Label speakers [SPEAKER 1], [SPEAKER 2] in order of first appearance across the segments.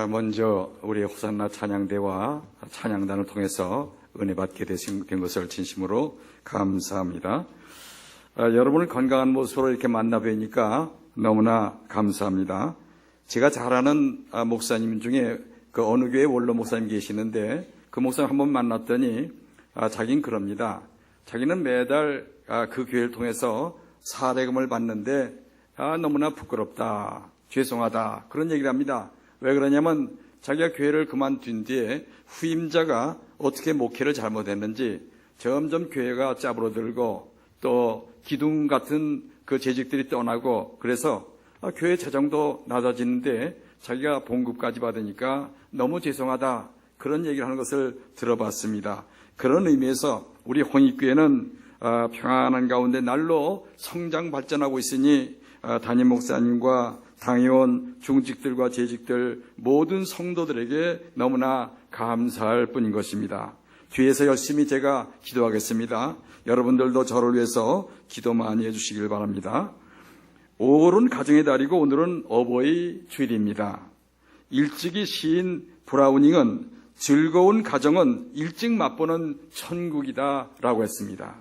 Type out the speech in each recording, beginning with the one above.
[SPEAKER 1] 먼저 우리 호산나 찬양대와 찬양단을 통해서 은혜 받게 된 것을 진심으로 감사합니다. 여러분을 건강한 모습으로 이렇게 만나 뵈니까 너무나 감사합니다. 제가 잘 아는 목사님 중에 그 어느 교회 원로 목사님 계시는데 그 목사님 한번 만났더니 자기는 그럽니다. 자기는 매달 그 교회를 통해서 사례금을 받는데 너무나 부끄럽다, 죄송하다 그런 얘기를 합니다. 왜 그러냐면 자기가 교회를 그만둔 뒤에 후임자가 어떻게 목회를 잘못했는지 점점 교회가 짜부러들고 또 기둥 같은 그 재직들이 떠나고 그래서 교회 재정도 낮아지는데 자기가 봉급까지 받으니까 너무 죄송하다 그런 얘기를 하는 것을 들어봤습니다. 그런 의미에서 우리 홍익교회는 평안한 가운데 날로 성장 발전하고 있으니 담임 목사님과 당회원, 중직들과 재직들 모든 성도들에게 너무나 감사할 뿐인 것입니다. 뒤에서 열심히 제가 기도하겠습니다. 여러분들도 저를 위해서 기도 많이 해주시길 바랍니다. 5월은 가정의 달이고 오늘은 어버이 주일입니다. 일찍이 시인 브라우닝은 즐거운 가정은 일찍 맛보는 천국이다 라고 했습니다.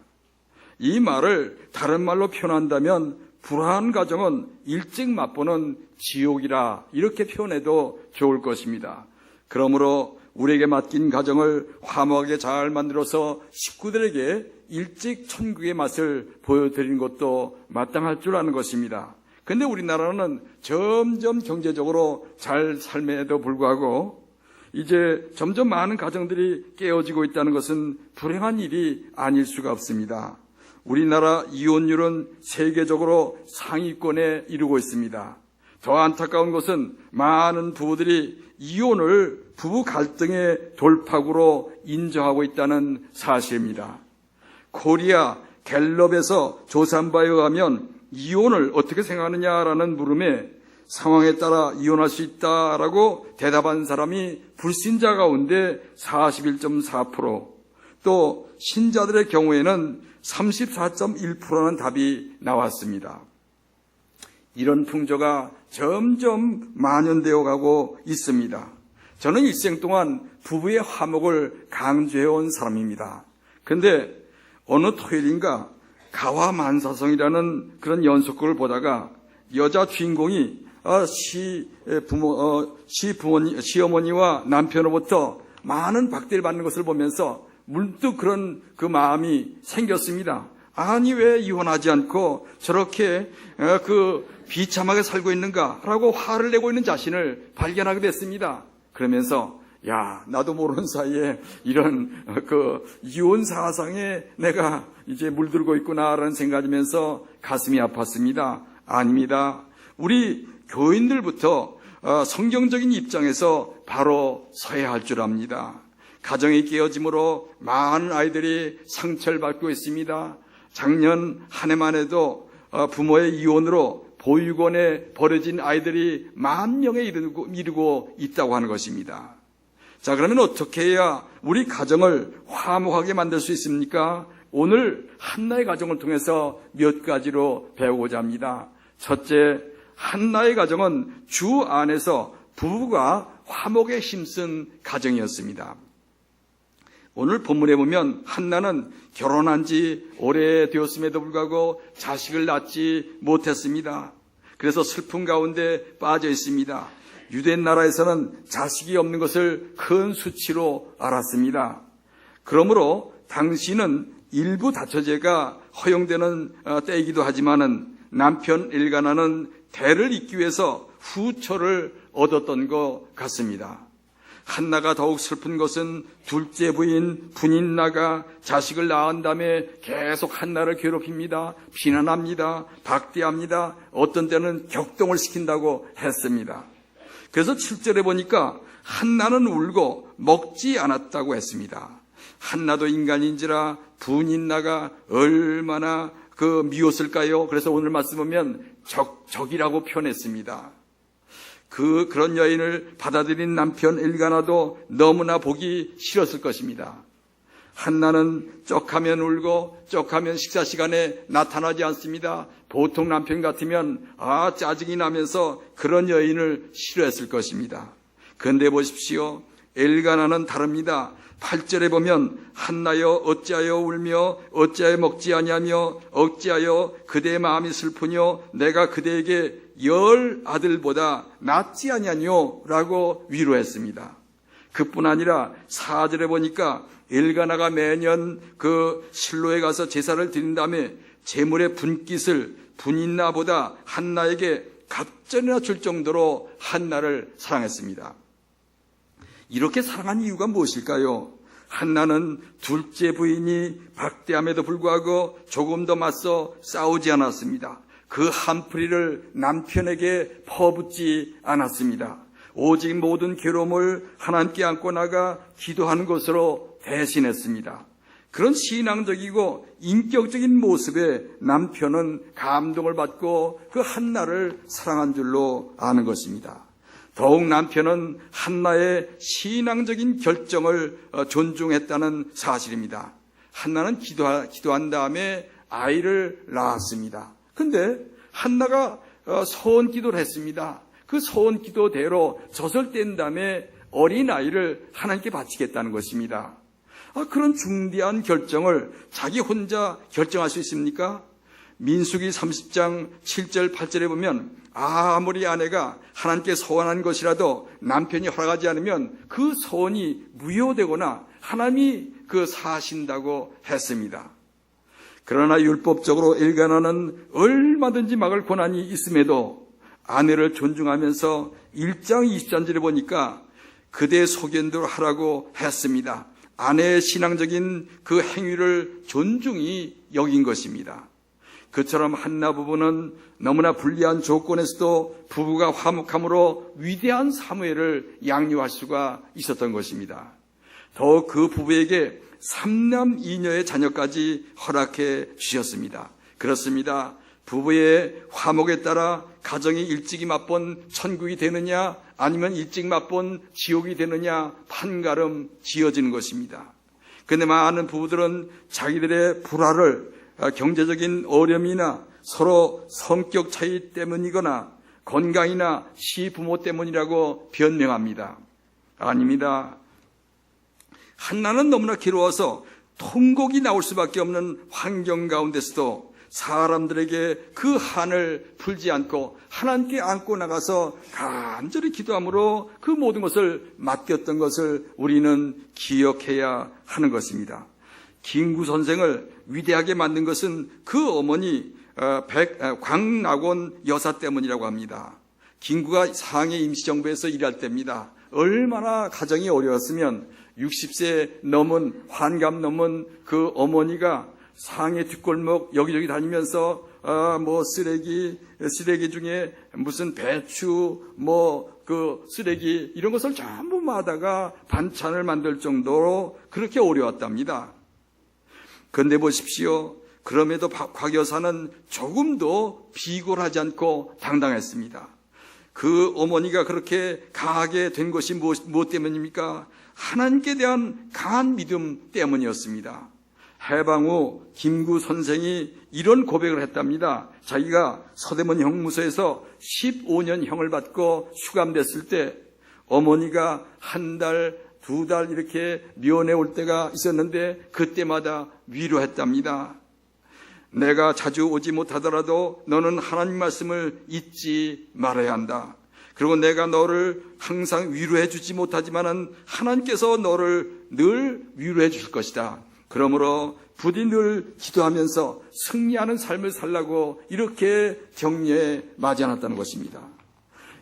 [SPEAKER 1] 이 말을 다른 말로 표현한다면 불화한 가정은 일찍 맛보는 지옥이라 이렇게 표현해도 좋을 것입니다. 그러므로 우리에게 맡긴 가정을 화목하게 잘 만들어서 식구들에게 일찍 천국의 맛을 보여드리는 것도 마땅할 줄 아는 것입니다. 그런데 우리나라는 점점 경제적으로 잘 삶에도 불구하고 이제 점점 많은 가정들이 깨어지고 있다는 것은 불행한 일이 아닐 수가 없습니다. 우리나라 이혼율은 세계적으로 상위권에 이르고 있습니다. 더 안타까운 것은 많은 부부들이 이혼을 부부 갈등의 돌파구로 인정하고 있다는 사실입니다. 코리아 갤럽에서 조사한 바에 의하면 이혼을 어떻게 생각하느냐라는 물음에 상황에 따라 이혼할 수 있다라고 대답한 사람이 불신자 가운데 41.4%, 또 신자들의 경우에는 34.1%라는 답이 나왔습니다. 이런 풍조가 점점 만연되어 가고 있습니다. 저는 일생 동안 부부의 화목을 강조해온 사람입니다. 그런데 어느 토요일인가 가와만사성이라는 그런 연속극을 보다가 여자 주인공이 시어머니와 남편으로부터 많은 박대를 받는 것을 보면서 문득 그런 그 마음이 생겼습니다. 아니 왜 이혼하지 않고 저렇게 비참하게 살고 있는가라고 화를 내고 있는 자신을 발견하게 됐습니다. 그러면서 나도 모르는 사이에 이런 이혼 사상에 내가 이제 물들고 있구나라는 생각이면서 가슴이 아팠습니다. 아닙니다. 우리 교인들부터 성경적인 입장에서 바로 서야 할 줄 압니다. 가정이 깨어짐으로 많은 아이들이 상처를 받고 있습니다. 작년 한 해만 해도 부모의 이혼으로 보육원에 버려진 아이들이 10,000명에 이르고 있다고 하는 것입니다. 자, 그러면 어떻게 해야 우리 가정을 화목하게 만들 수 있습니까? 오늘 한나의 가정을 통해서 몇 가지로 배우고자 합니다. 첫째, 한나의 가정은 주 안에서 부부가 화목에 힘쓴 가정이었습니다. 오늘 본문에 보면 한나는 결혼한 지 오래되었음에도 불구하고 자식을 낳지 못했습니다. 그래서 슬픔 가운데 빠져 있습니다. 유대 나라에서는 자식이 없는 것을 큰 수치로 알았습니다. 그러므로 당시는 일부 다처제가 허용되는 때이기도 하지만은 남편 엘가나는 대를 잇기 위해서 후처를 얻었던 것 같습니다. 한나가 더욱 슬픈 것은 둘째 부인 분인나가 자식을 낳은 다음에 계속 한나를 괴롭힙니다. 비난합니다. 박대합니다. 어떤 때는 격동을 시킨다고 했습니다. 그래서 7절에 보니까 한나는 울고 먹지 않았다고 했습니다. 한나도 인간인지라 분인나가 얼마나 미웠을까요? 그래서 오늘 말씀 보면 적이라고 표현했습니다. 그런 여인을 받아들인 남편 엘가나도 너무나 보기 싫었을 것입니다. 한나는 쩍하면 울고 쩍하면 식사 시간에 나타나지 않습니다. 보통 남편 같으면 짜증이 나면서 그런 여인을 싫어했을 것입니다. 그런데 보십시오. 엘가나는 다릅니다. 8절에 보면 한나여 어찌하여 울며 어찌하여 먹지 아니하며 어찌하여 그대의 마음이 슬프뇨 내가 그대에게 10 아들보다 낫지 아니하뇨 라고 위로했습니다. 그뿐 아니라 4절에 보니까 엘가나가 매년 그 실로에 가서 제사를 드린 다음에 제물의 분깃을 분인나보다 한나에게 갑절이나 줄 정도로 한나를 사랑했습니다. 이렇게 사랑한 이유가 무엇일까요? 한나는 둘째 부인이 박대함에도 불구하고 조금 더 맞서 싸우지 않았습니다. 그 한풀이를 남편에게 퍼붓지 않았습니다. 오직 모든 괴로움을 하나님께 안고 나가 기도하는 것으로 대신했습니다. 그런 신앙적이고 인격적인 모습에 남편은 감동을 받고 그 한나를 사랑한 줄로 아는 것입니다. 더욱 남편은 한나의 신앙적인 결정을 존중했다는 사실입니다. 한나는 기도한 다음에 아이를 낳았습니다. 그런데 한나가 소원 기도를 했습니다. 그 소원 기도대로 젖을 뗀 다음에 어린아이를 하나님께 바치겠다는 것입니다. 그런 중대한 결정을 자기 혼자 결정할 수 있습니까? 민수기 30장 7절 8절에 보면 아무리 아내가 하나님께 소원한 것이라도 남편이 허락하지 않으면 그 소원이 무효되거나 하나님이 그 사하신다고 했습니다. 그러나 율법적으로 엘가나는 얼마든지 막을 권한이 있음에도 아내를 존중하면서 1장 23절에 보니까 그대의 소견대로 하라고 했습니다. 아내의 신앙적인 그 행위를 존중히 여긴 것입니다. 그처럼 한나 부부는 너무나 불리한 조건에서도 부부가 화목함으로 위대한 사무엘을 양육할 수가 있었던 것입니다. 더욱 그 부부에게 3남 2녀의 자녀까지 허락해 주셨습니다. 그렇습니다. 부부의 화목에 따라 가정이 일찍이 맛본 천국이 되느냐 아니면 일찍 맛본 지옥이 되느냐 판가름 지어지는 것입니다. 그런데 많은 부부들은 자기들의 불화를 경제적인 어려움이나 서로 성격 차이 때문이거나 건강이나 시부모 때문이라고 변명합니다. 아닙니다. 한나는 너무나 괴로워서 통곡이 나올 수밖에 없는 환경 가운데서도 사람들에게 그 한을 풀지 않고 하나님께 안고 나가서 간절히 기도함으로 그 모든 것을 맡겼던 것을 우리는 기억해야 하는 것입니다. 김구 선생을 위대하게 만든 것은 그 어머니 광낙원 여사 때문이라고 합니다. 김구가 상해 임시정부에서 일할 때입니다. 얼마나 가정이 어려웠으면 60세 넘은 환갑 넘은 그 어머니가 상해 뒷골목 여기저기 다니면서 쓰레기 중에 무슨 배추 그 쓰레기 이런 것을 전부 마다가 반찬을 만들 정도로 그렇게 어려웠답니다. 그런데 보십시오. 그럼에도 곽 여사는 조금도 비굴하지 않고 당당했습니다. 그 어머니가 그렇게 강하게 된 것이 무엇 때문입니까? 하나님께 대한 강한 믿음 때문이었습니다. 해방 후 김구 선생이 이런 고백을 했답니다. 자기가 서대문 형무소에서 15년형을 받고 수감됐을 때 어머니가 한 달, 2달 이렇게 면회 올 때가 있었는데 그때마다 위로했답니다. 내가 자주 오지 못하더라도 너는 하나님 말씀을 잊지 말아야 한다. 그리고 내가 너를 항상 위로해 주지 못하지만은 하나님께서 너를 늘 위로해 줄 것이다. 그러므로 부디 늘 기도하면서 승리하는 삶을 살라고 이렇게 격려에 맞이해놨다는 것입니다.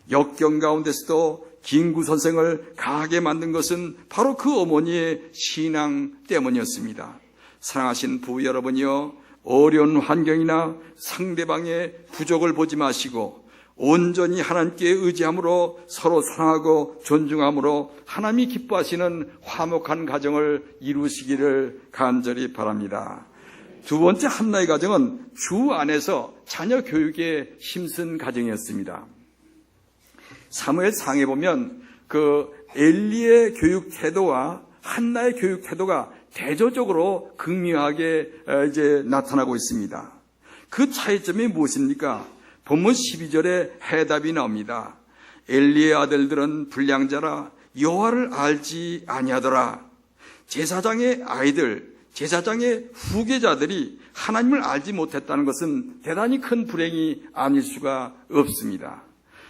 [SPEAKER 1] 역경 가운데서도 김구 선생을 강하게 만든 것은 바로 그 어머니의 신앙 때문이었습니다. 사랑하신 부부 여러분이요, 어려운 환경이나 상대방의 부족을 보지 마시고 온전히 하나님께 의지함으로 서로 사랑하고 존중함으로 하나님이 기뻐하시는 화목한 가정을 이루시기를 간절히 바랍니다. 두 번째 한나의 가정은 주 안에서 자녀 교육에 힘쓴 가정이었습니다. 사무엘 상에 보면 그 엘리의 교육 태도와 한나의 교육 태도가 대조적으로 극명하게 나타나고 있습니다. 그 차이점이 무엇입니까? 본문 12절에 해답이 나옵니다. 엘리의 아들들은 불량자라 여호와를 알지 아니하더라. 제사장의 아이들, 제사장의 후계자들이 하나님을 알지 못했다는 것은 대단히 큰 불행이 아닐 수가 없습니다.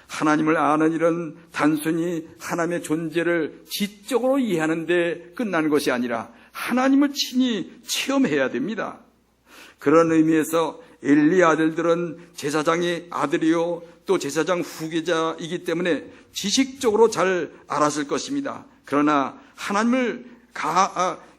[SPEAKER 1] 하나님을 아는 일은 단순히 하나님의 존재를 지적으로 이해하는 데 끝나는 것이 아니라 하나님을 친히 체험해야 됩니다. 그런 의미에서 엘리 아들들은 제사장의 아들이요 또 제사장 후계자이기 때문에 지식적으로 잘 알았을 것입니다. 그러나 하나님을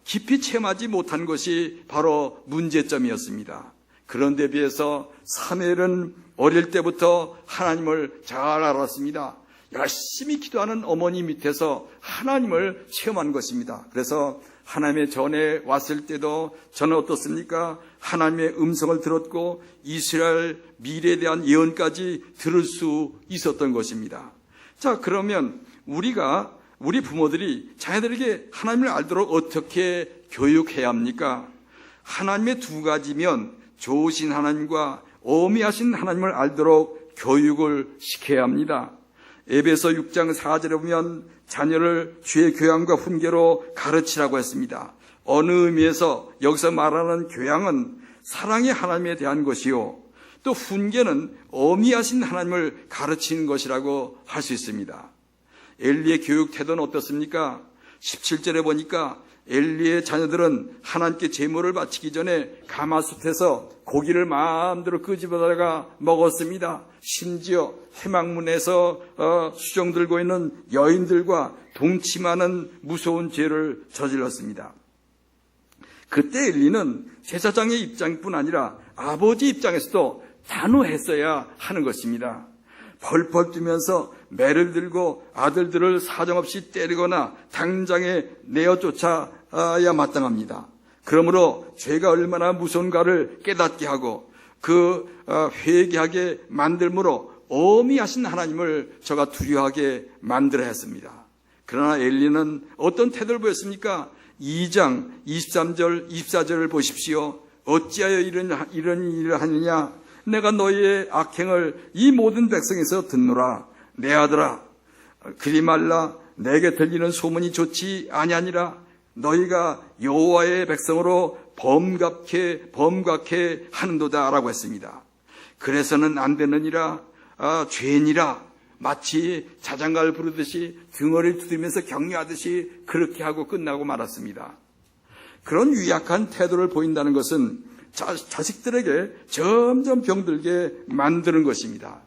[SPEAKER 1] 깊이 체험하지 못한 것이 바로 문제점이었습니다. 그런데 비해서 사무엘은 어릴 때부터 하나님을 잘 알았습니다. 열심히 기도하는 어머니 밑에서 하나님을 체험한 것입니다. 그래서 하나님의 전에 왔을 때도 저는 어떻습니까? 하나님의 음성을 들었고 이스라엘 미래에 대한 예언까지 들을 수 있었던 것입니다. 자, 그러면 우리 부모들이 자녀들에게 하나님을 알도록 어떻게 교육해야 합니까? 하나님의 두 가지면 좋으신 하나님과 어미하신 하나님을 알도록 교육을 시켜야 합니다. 에베소 6장 4절에 보면 자녀를 주의 교양과 훈계로 가르치라고 했습니다. 어느 의미에서 여기서 말하는 교양은 사랑의 하나님에 대한 것이요 또 훈계는 어미하신 하나님을 가르치는 것이라고 할 수 있습니다. 엘리의 교육 태도는 어떻습니까? 17절에 보니까 엘리의 자녀들은 하나님께 제물을 바치기 전에 가마솥에서 고기를 마음대로 끄집어다가 먹었습니다. 심지어 회막문에서 수종 들고 있는 여인들과 동침하는 무서운 죄를 저질렀습니다. 그때 엘리는 제사장의 입장뿐 아니라 아버지 입장에서도 단호했어야 하는 것입니다. 펄펄 뛰면서 매를 들고 아들들을 사정없이 때리거나 당장에 내어 쫓아야 마땅합니다. 그러므로 죄가 얼마나 무서운가를 깨닫게 하고 회개하게 만들므로 어미하신 하나님을 저가 두려워하게 만들어야 했습니다. 그러나 엘리는 어떤 태도를 보였습니까? 2장 23절 24절을 보십시오. 어찌하여 이런 일을 하느냐? 내가 너희의 악행을 이 모든 백성에서 듣노라. 내 아들아, 그리 말라. 내게 들리는 소문이 좋지 아니하니라. 너희가 여호와의 백성으로 범각해 하는도다 라고 했습니다. 그래서는 안 되느니라. 죄니라. 마치 자장가를 부르듯이 등어리를 두드리면서 격려하듯이 그렇게 하고 끝나고 말았습니다. 그런 유약한 태도를 보인다는 것은 자식들에게 점점 병들게 만드는 것입니다.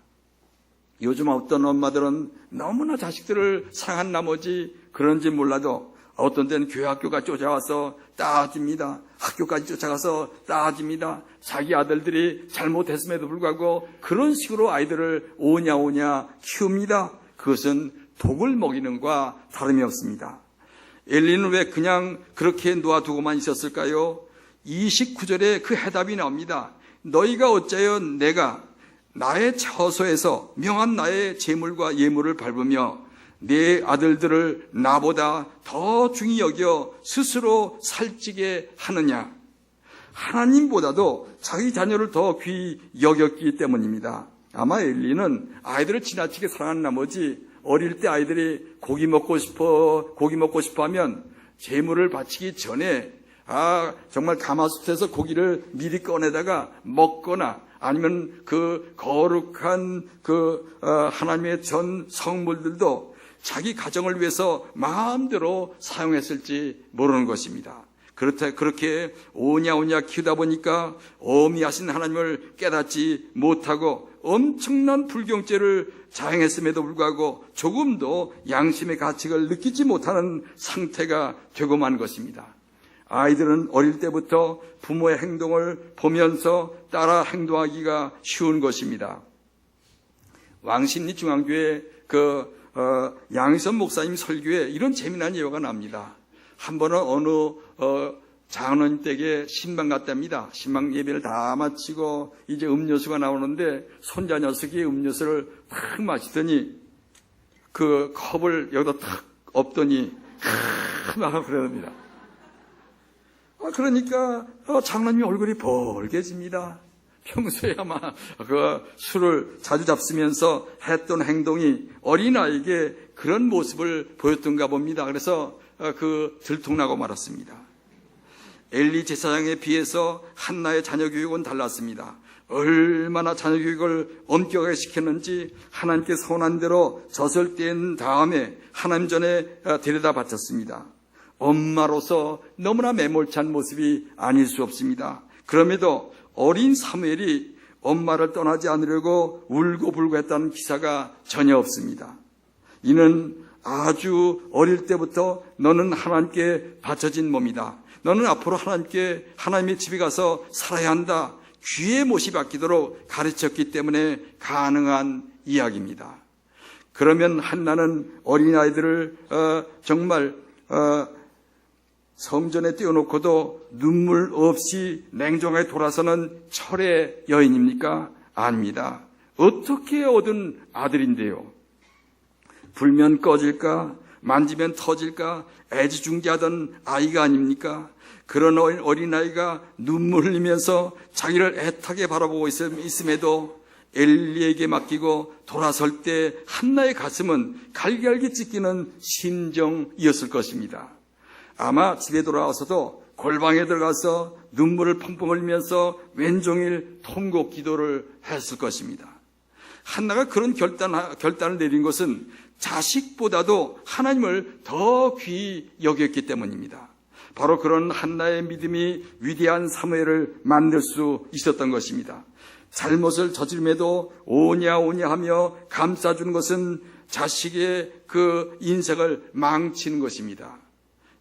[SPEAKER 1] 요즘 어떤 엄마들은 너무나 자식들을 사랑한 나머지 그런지 몰라도 어떤 때는 교회 학교가 쫓아와서 따집니다. 학교까지 쫓아가서 따집니다. 자기 아들들이 잘못했음에도 불구하고 그런 식으로 아이들을 오냐 키웁니다. 그것은 독을 먹이는 것과 다름이 없습니다. 엘리는 왜 그냥 그렇게 놓아두고만 있었을까요? 29절에 그 해답이 나옵니다. 너희가 어찌하여 내가 나의 처소에서 명한 나의 제물과 예물을 밟으며 내 아들들을 나보다 더 중히 여겨 스스로 살찌게 하느냐? 하나님보다도 자기 자녀를 더 귀히 여겼기 때문입니다. 아마 엘리는 아이들을 지나치게 사랑한 나머지 어릴 때 아이들이 고기 먹고 싶어 하면 제물을 바치기 전에 정말 가마솥에서 고기를 미리 꺼내다가 먹거나 아니면 그 거룩한 하나님의 전 성물들도 자기 가정을 위해서 마음대로 사용했을지 모르는 것입니다. 그렇게 오냐 키우다 보니까 어미하신 하나님을 깨닫지 못하고 엄청난 불경죄를 자행했음에도 불구하고 조금도 양심의 가치를 느끼지 못하는 상태가 되고 만 것입니다. 아이들은 어릴 때부터 부모의 행동을 보면서 따라 행동하기가 쉬운 것입니다. 왕십리중앙교회 양희선 목사님 설교에 이런 재미난 예화가 납니다. 한 번은 어느 장로님 댁에 신방 갔답니다. 신방 예배를 다 마치고 이제 음료수가 나오는데 손자 녀석이 음료수를 탁 마시더니 그 컵을 여기다 탁 엎더니 막 그러답니다. 그러니까 장로님 얼굴이 벌개집니다. 평소에 아마 그 술을 자주 잡수면서 했던 행동이 어린아이에게 그런 모습을 보였던가 봅니다. 그래서 들통나고 말았습니다. 엘리 제사장에 비해서 한나의 자녀 교육은 달랐습니다. 얼마나 자녀 교육을 엄격하게 시켰는지 하나님께 선한 대로 젖을 뗀 다음에 하나님 전에 데려다 바쳤습니다. 엄마로서 너무나 매몰찬 모습이 아닐 수 없습니다. 그럼에도 어린 사무엘이 엄마를 떠나지 않으려고 울고불고 했다는 기사가 전혀 없습니다. 이는 아주 어릴 때부터 너는 하나님께 바쳐진 몸이다. 너는 앞으로 하나님의 집에 가서 살아야 한다. 귀에 못이 박히도록 가르쳤기 때문에 가능한 이야기입니다. 그러면 한나는 어린아이들을 정말 성전에 띄워놓고도 눈물 없이 냉정하게 돌아서는 철의 여인입니까? 아닙니다. 어떻게 얻은 아들인데요? 불면 꺼질까? 만지면 터질까? 애지중지하던 아이가 아닙니까? 그런 어린아이가 눈물 흘리면서 자기를 애타게 바라보고 있음에도 엘리에게 맡기고 돌아설 때 한나의 가슴은 갈갈기 찢기는 심정이었을 것입니다. 아마 집에 돌아와서도 골방에 들어가서 눈물을 펑펑 흘리면서 왼종일 통곡 기도를 했을 것입니다. 한나가 그런 결단을 내린 것은 자식보다도 하나님을 더 귀히 여겼기 때문입니다. 바로 그런 한나의 믿음이 위대한 사무엘을 만들 수 있었던 것입니다. 잘못을 저지름에도 오냐 하며 감싸주는 것은 자식의 그 인생을 망치는 것입니다.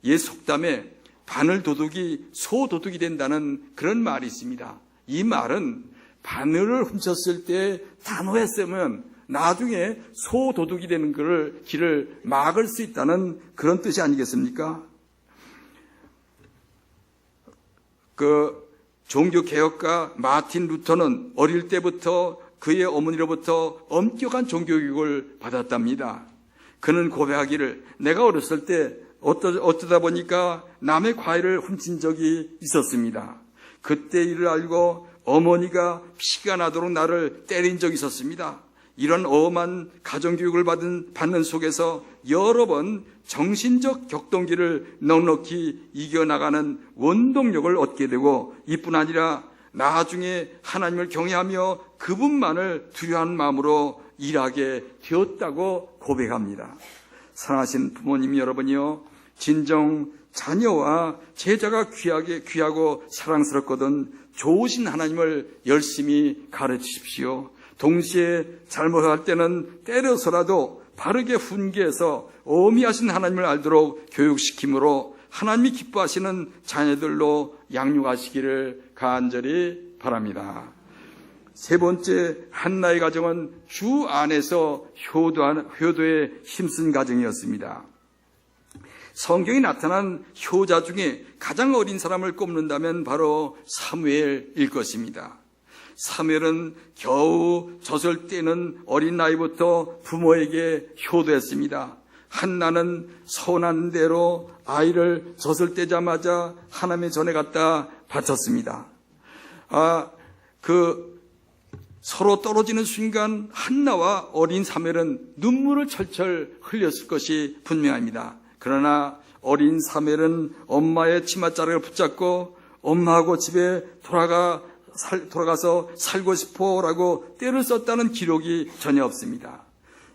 [SPEAKER 1] 옛 속담에 바늘도둑이 소도둑이 된다는 그런 말이 있습니다. 이 말은 바늘을 훔쳤을 때 단호했으면 나중에 소도둑이 되는 길을 막을 수 있다는 그런 뜻이 아니겠습니까? 종교개혁가 마틴 루터는 어릴 때부터 그의 어머니로부터 엄격한 종교교육을 받았답니다. 그는 고백하기를 내가 어렸을 때 어쩌다 보니까 남의 과일을 훔친 적이 있었습니다. 그때 이를 알고 어머니가 피가 나도록 나를 때린 적이 있었습니다. 이런 엄한 가정교육을 받는 속에서 여러 번 정신적 격동기를 넉넉히 이겨나가는 원동력을 얻게 되고 이뿐 아니라 나중에 하나님을 경외하며 그분만을 두려워하는 마음으로 일하게 되었다고 고백합니다. 사랑하신 부모님 여러분이요, 진정 자녀와 제자가 귀하고 사랑스럽거든 좋으신 하나님을 열심히 가르치십시오. 동시에 잘못할 때는 때려서라도 바르게 훈계해서 어미하신 하나님을 알도록 교육시킴으로 하나님이 기뻐하시는 자녀들로 양육하시기를 간절히 바랍니다. 세 번째, 한나의 가정은 주 안에서 효도에 힘쓴 가정이었습니다. 성경에 나타난 효자 중에 가장 어린 사람을 꼽는다면 바로 사무엘일 것입니다. 사무엘은 겨우 젖을 떼는 어린 나이부터 부모에게 효도했습니다. 한나는 선한 대로 아이를 젖을 떼자마자 하나님의 전에 갖다 바쳤습니다. 서로 떨어지는 순간 한나와 어린 사무엘은 눈물을 철철 흘렸을 것이 분명합니다. 그러나 어린 사무엘은 엄마의 치맛자락을 붙잡고 엄마하고 집에 돌아가서 살고 싶어라고 때를 썼다는 기록이 전혀 없습니다.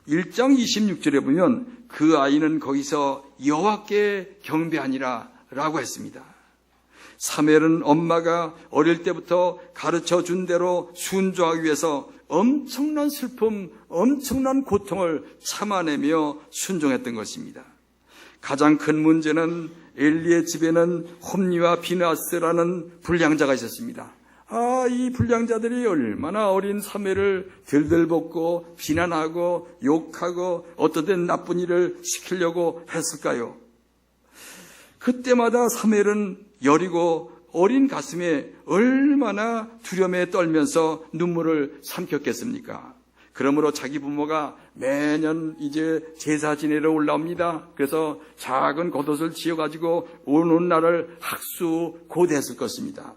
[SPEAKER 1] 1장 26절에 보면 그 아이는 거기서 여호와께 경배하니라 라고 했습니다. 사무엘은 엄마가 어릴 때부터 가르쳐준 대로 순종하기 위해서 엄청난 슬픔, 엄청난 고통을 참아내며 순종했던 것입니다. 가장 큰 문제는 엘리의 집에는 홈리와 비느하스라는 불량자가 있었습니다. 이 불량자들이 얼마나 어린 사무엘을 들들볶고 비난하고 욕하고 어떤 땐 나쁜 일을 시키려고 했을까요? 그때마다 사무엘은 여리고 어린 가슴에 얼마나 두려움에 떨면서 눈물을 삼켰겠습니까? 그러므로 자기 부모가 매년 이제 제사 지내러 올라옵니다. 그래서 작은 겉옷을 지어가지고 오는 날을 학수고대했을 것입니다.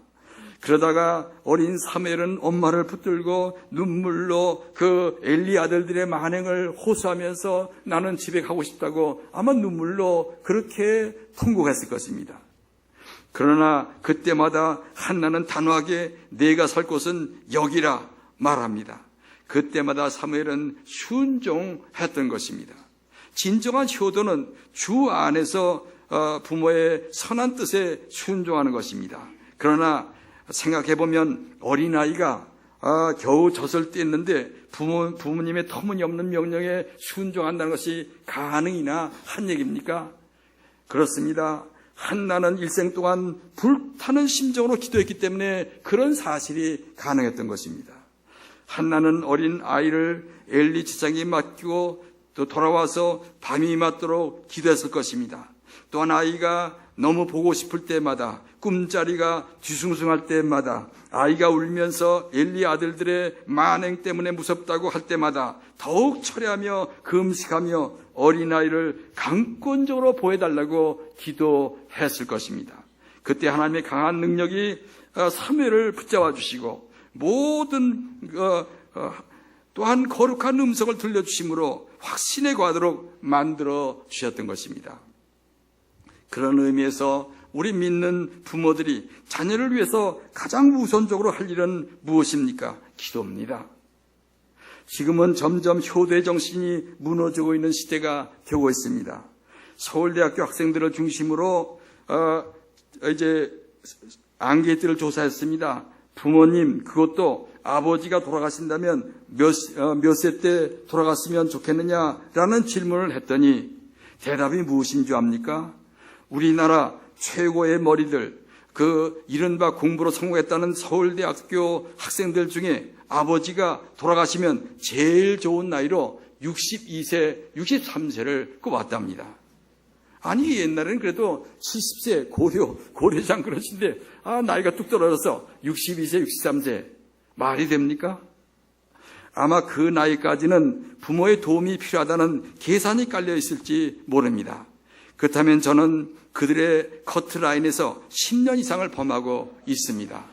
[SPEAKER 1] 그러다가 어린 사무엘은 엄마를 붙들고 눈물로 그 엘리 아들들의 만행을 호소하면서 나는 집에 가고 싶다고 아마 눈물로 그렇게 통곡했을 것입니다. 그러나 그때마다 한나는 단호하게 내가 살 곳은 여기라 말합니다. 그때마다 사무엘은 순종했던 것입니다. 진정한 효도는 주 안에서 부모의 선한 뜻에 순종하는 것입니다. 그러나 생각해보면 어린아이가 겨우 젖을 뗐는데 부모님의 터무니없는 명령에 순종한다는 것이 가능이나 한 얘기입니까? 그렇습니다. 한나는 일생 동안 불타는 심정으로 기도했기 때문에 그런 사실이 가능했던 것입니다. 한나는 어린 아이를 엘리 제사장에게 맡기고 또 돌아와서 밤이 맞도록 기도했을 것입니다. 또한 아이가 너무 보고 싶을 때마다, 꿈자리가 뒤숭숭할 때마다, 아이가 울면서 엘리 아들들의 만행 때문에 무섭다고 할 때마다 더욱 철회하며 금식하며 어린아이를 강권적으로 보호해달라고 기도했을 것입니다. 그때 하나님의 강한 능력이 사무엘을 붙잡아 주시고 모든 또한 거룩한 음성을 들려주심으로 확신에 가도록 만들어 주셨던 것입니다. 그런 의미에서 우리 믿는 부모들이 자녀를 위해서 가장 우선적으로 할 일은 무엇입니까? 기도입니다. 지금은 점점 효도의 정신이 무너지고 있는 시대가 되고 있습니다. 서울대학교 학생들을 중심으로 이제 안케이트를 조사했습니다. 부모님, 그것도 아버지가 돌아가신다면 몇 세 때 돌아갔으면 좋겠느냐라는 질문을 했더니 대답이 무엇인 줄 압니까? 우리나라 최고의 머리들, 그 이른바 공부로 성공했다는 서울대학교 학생들 중에 아버지가 돌아가시면 제일 좋은 나이로 62세, 63세를 꼽았답니다. 아니, 옛날에는 그래도 70세 고려장 그러신데, 나이가 뚝 떨어져서 62세, 63세. 말이 됩니까? 아마 그 나이까지는 부모의 도움이 필요하다는 계산이 깔려 있을지 모릅니다. 그렇다면 저는 그들의 커트라인에서 10년 이상을 범하고 있습니다.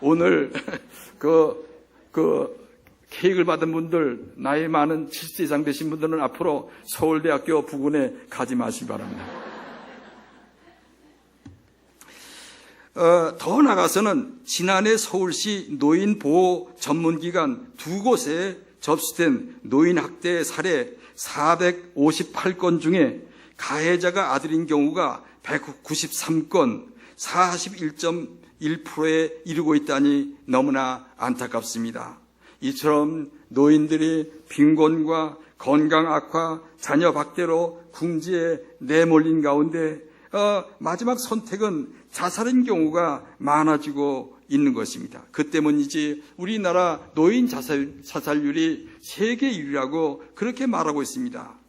[SPEAKER 1] 오늘 케이크를 받은 분들, 나이 많은 70세 이상 되신 분들은 앞으로 서울대학교 부근에 가지 마시기 바랍니다. 더 나아가서는 지난해 서울시 노인보호 전문기관 2곳에 접수된 노인학대 사례 458건 중에 가해자가 아들인 경우가 193건, 41.1%에 이르고 있다니 너무나 안타깝습니다. 이처럼 노인들이 빈곤과 건강 악화, 자녀 박대로 궁지에 내몰린 가운데 마지막 선택은 자살인 경우가 많아지고 있는 것입니다. 그 때문이지 우리나라 노인 자살률이 세계 1위라고 그렇게 말하고 있습니다.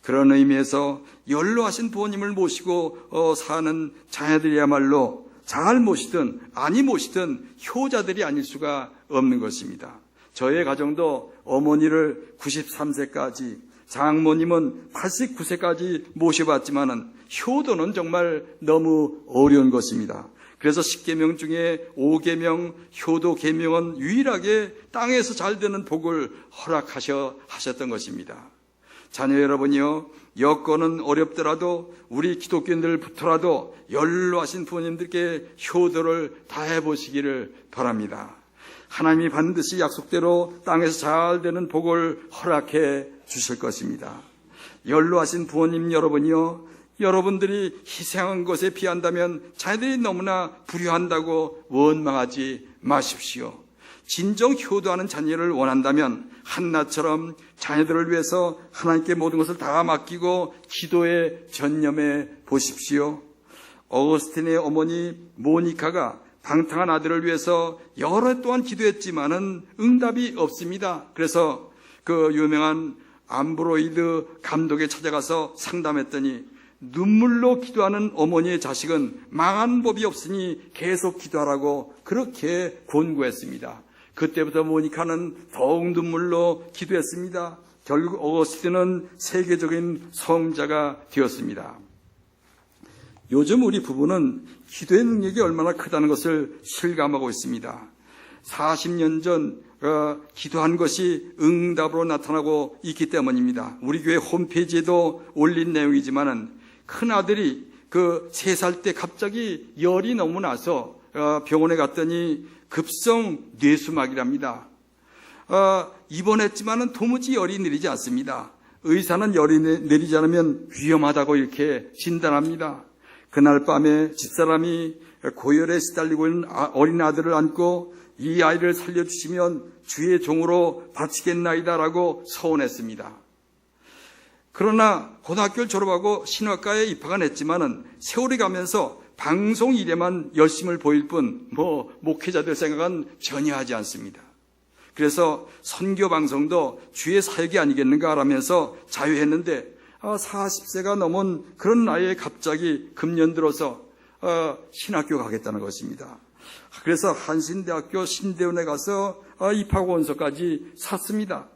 [SPEAKER 1] 그런 의미에서 연로하신 부모님을 모시고 사는 자녀들이야말로 잘 모시든 아니 모시든 효자들이 아닐 수가 없는 것입니다. 저의 가정도 어머니를 93세까지, 장모님은 89세까지 모셔봤지만은 효도는 정말 너무 어려운 것입니다. 그래서 10계명 중에 5계명 효도 계명은 유일하게 땅에서 잘 되는 복을 허락하셨던 것입니다. 자녀 여러분이요, 여건은 어렵더라도 우리 기독교인들부터라도 연로하신 부모님들께 효도를 다해 보시기를 바랍니다. 하나님이 반드시 약속대로 땅에서 잘 되는 복을 허락해 주실 것입니다. 연로하신 부모님 여러분이요, 여러분들이 희생한 것에 비한다면 자녀들이 너무나 불효한다고 원망하지 마십시오. 진정 효도하는 자녀를 원한다면 한나처럼 자녀들을 위해서 하나님께 모든 것을 다 맡기고 기도에 전념해 보십시오. 어거스틴의 어머니 모니카가 방탕한 아들을 위해서 여러 해 동안 기도했지만은 응답이 없습니다. 그래서 그 유명한 암브로이드 감독에 찾아가서 상담했더니 눈물로 기도하는 어머니의 자식은 망한 법이 없으니 계속 기도하라고 그렇게 권고했습니다. 그때부터 모니카는 더욱 눈물로 기도했습니다. 결국 어거스틴은 세계적인 성자가 되었습니다. 요즘 우리 부부는 기도의 능력이 얼마나 크다는 것을 실감하고 있습니다. 40년 전 기도한 것이 응답으로 나타나고 있기 때문입니다. 우리 교회 홈페이지에도 올린 내용이지만은 큰아들이 3살 때 갑자기 열이 너무 나서 병원에 갔더니 급성 뇌수막이랍니다. 입원했지만은 도무지 열이 내리지 않습니다. 의사는 열이 내리지 않으면 위험하다고 이렇게 진단합니다. 그날 밤에 집사람이 고열에 시달리고 있는 어린 아들을 안고 이 아이를 살려주시면 주의 종으로 바치겠나이다라고 서원했습니다. 그러나 고등학교를 졸업하고 신학과에 입학은 했지만은 세월이 가면서 방송 일에만 열심을 보일 뿐 목회자들 생각은 전혀 하지 않습니다. 그래서 선교 방송도 주의 사역이 아니겠는가 라면서 자유했는데 40세가 넘은 그런 나이에 갑자기 금년 들어서 신학교 가겠다는 것입니다. 그래서 한신대학교 신대원에 가서 입학원서까지 샀습니다.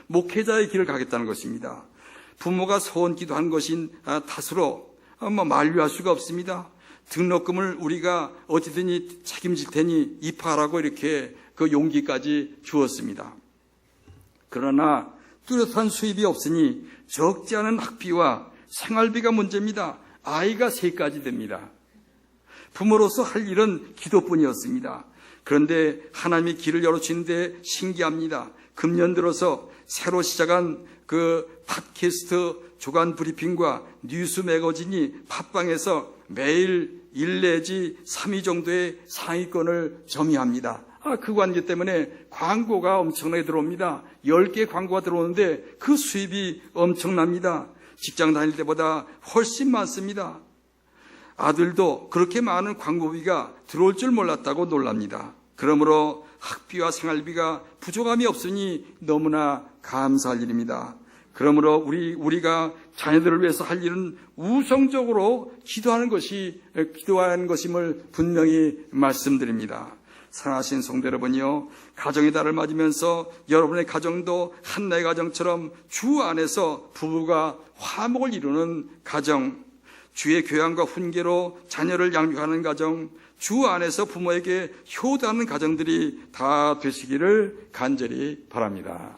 [SPEAKER 1] 목회자의 길을 가겠다는 것입니다. 부모가 소원 기도한 것인 탓으로 만류할 수가 없습니다. 등록금을 우리가 어디든지 책임질 테니 입학하라고 이렇게 그 용기까지 주었습니다. 그러나 뚜렷한 수입이 없으니 적지 않은 학비와 생활비가 문제입니다. 아이가 3까지 됩니다. 부모로서 할 일은 기도뿐이었습니다. 그런데 하나님이 길을 열어주시는데 신기합니다. 금년 들어서 새로 시작한 팟캐스트 주간 브리핑과 뉴스 매거진이 팟빵에서 매일 1 내지 3위 정도의 상위권을 점유합니다. 그 관계 때문에 광고가 엄청나게 들어옵니다. 10개 광고가 들어오는데 그 수입이 엄청납니다. 직장 다닐 때보다 훨씬 많습니다. 아들도 그렇게 많은 광고비가 들어올 줄 몰랐다고 놀랍니다. 그러므로 학비와 생활비가 부족함이 없으니 너무나 감사할 일입니다. 그러므로 우리가 자녀들을 위해서 할 일은 우선적으로 기도하는 것임을 분명히 말씀드립니다. 사랑하신 성도 여러분이요, 가정의 달을 맞으면서 여러분의 가정도 한나의 가정처럼 주 안에서 부부가 화목을 이루는 가정, 주의 교양과 훈계로 자녀를 양육하는 가정, 주 안에서 부모에게 효도하는 가정들이 다 되시기를 간절히 바랍니다.